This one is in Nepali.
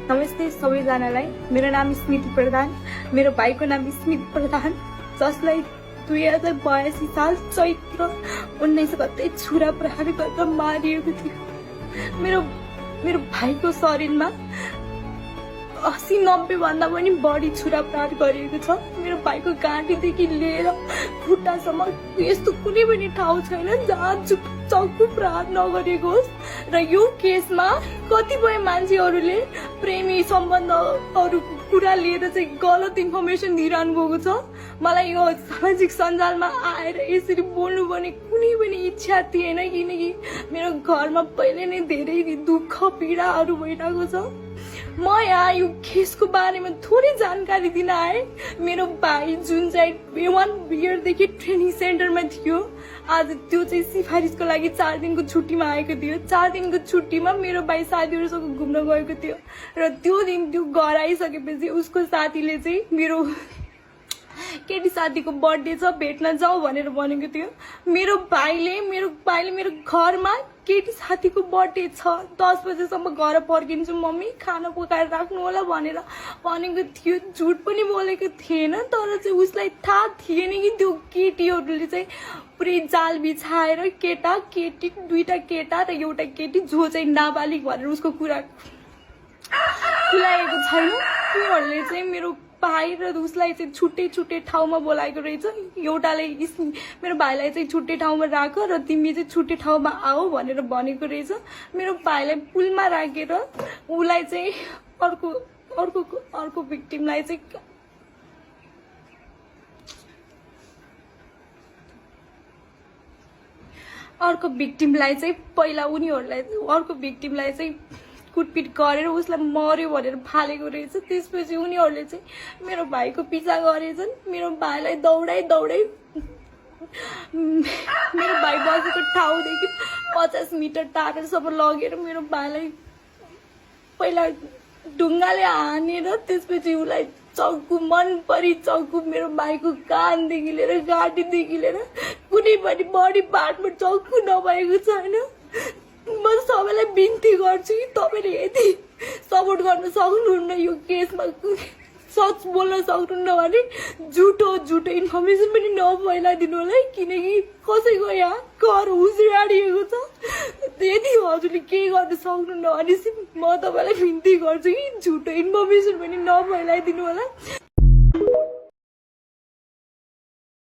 नमस्ते सबैजनालाई। मेरो नाम स्मृति प्रधान, मेरो भाइको नाम स्मित प्रधान, जसलाई 2082 साल चैत्र 19 गते छुरा प्रहार गरेर मारिएको थियो। मेरो भाइको शरीरमा 80-90 भन्दा पनि बढी छुरा प्रहार गरिएको छ। मेरो भाइको घाँटीदेखि लिएर खुट्टासम्म यस्तो कुनै पनि ठाउँ छैन जहाँ चक्कु प्रहार नगरेको होस्। र यो केसमा कतिपय मान्छेहरूले प्रेमी सम्बन्धहरू कुरा लिएर चाहिँ गलत इन्फर्मेसन दिइरहनु भएको छ। मलाई यो सामाजिक सञ्जालमा आएर यसरी बोल्नुपर्ने कुनै पनि इच्छा थिएन, किनकि मेरो घरमा पहिले नै धेरै दुःख पीडाहरू भइरहेको छ। म यहाँ यो केसको बारेमा थोरै जानकारी दिन आएँ। मेरो भाइ जुन चाहिँ A1 बियरदेखि ट्रेनिङ सेन्टरमा थियो, आज त्यो चाहिँ सिफारिसको लागि 4 दिनको छुट्टीमा आएको थियो। 4 दिनको छुट्टीमा मेरो भाइ साथीहरूसँग घुम्न गएको थियो र त्यो दिन त्यो घर आइसकेपछि उसको साथीले चाहिँ मेरो केटी साथीको बर्थडे छ, भेट्न जाऊ भनेर भनेको थियो। मेरो भाइले मेरो घरमा केटी साथीको बर्थडे छ, 10 बजेसम्म घर फर्किन्छु मम्मी, खाना पकाएर राख्नु होला भनेर भनेको थियो। झुट पनि बोलेको थिएन, तर चाहिँ उसलाई थाहा थिएन कि त्यो केटीहरूले चाहिँ पुरै जाल बिछाएर केटी 2टा केटा र एउटा केटी जो चाहिँ नाबालिग भनेर उसको कुरा खुलाएको छैन। उनीहरूले चाहिँ मेरो भाइ र उसलाई चाहिँ छुट्टै ठाउँमा बोलाएको रहेछ। एउटाले मेरो भाइलाई चाहिँ छुट्टै ठाउँमा राख र तिमी चाहिँ छुट्टै ठाउँमा आऊ भनेर भनेको रहेछ। मेरो भाइलाई पुलमा राखेर उसलाई चाहिँ अर्को भिक्टिमलाई चाहिँ पहिला उनीहरूलाई अर्को भिक्टिमलाई चाहिँ कुटपिट गरेर उसलाई मर्यो भनेर फालेको रहेछ। त्यसपछि उनीहरूले चाहिँ मेरो भाइको पिछा गरेछन्। मेरो भाइलाई दौडाइ मेरो भाइ बसेको ठाउँदेखि 50 मिटर टाढासम्म लगेर मेरो भाइलाई पहिला ढुङ्गाले हानेर त्यसपछि उसलाई चक्कु मनपरी चक्कु मेरो भाइको कानदेखि लिएर घाँटीदेखि लिएर कुनै पनि बडी पार्टमा चक्कु नभएको छैन। म सबैलाई बिन्ती गर्छु कि तपाईँले यदि सपोर्ट गर्न सक्नुहुन्न, यो केसमा सच बोल्न सक्नुहुन्न भने झुटो इन्फर्मेसन पनि नफैलाइदिनु होला है, किनकि कसैको यहाँ घर उज्याडिएको छ। यदि हजुरले केही गर्न सक्नुहुन्न भने म तपाईँलाई बिन्ती गर्छु कि झुटो इन्फर्मेसन पनि नफैलाइदिनु होला।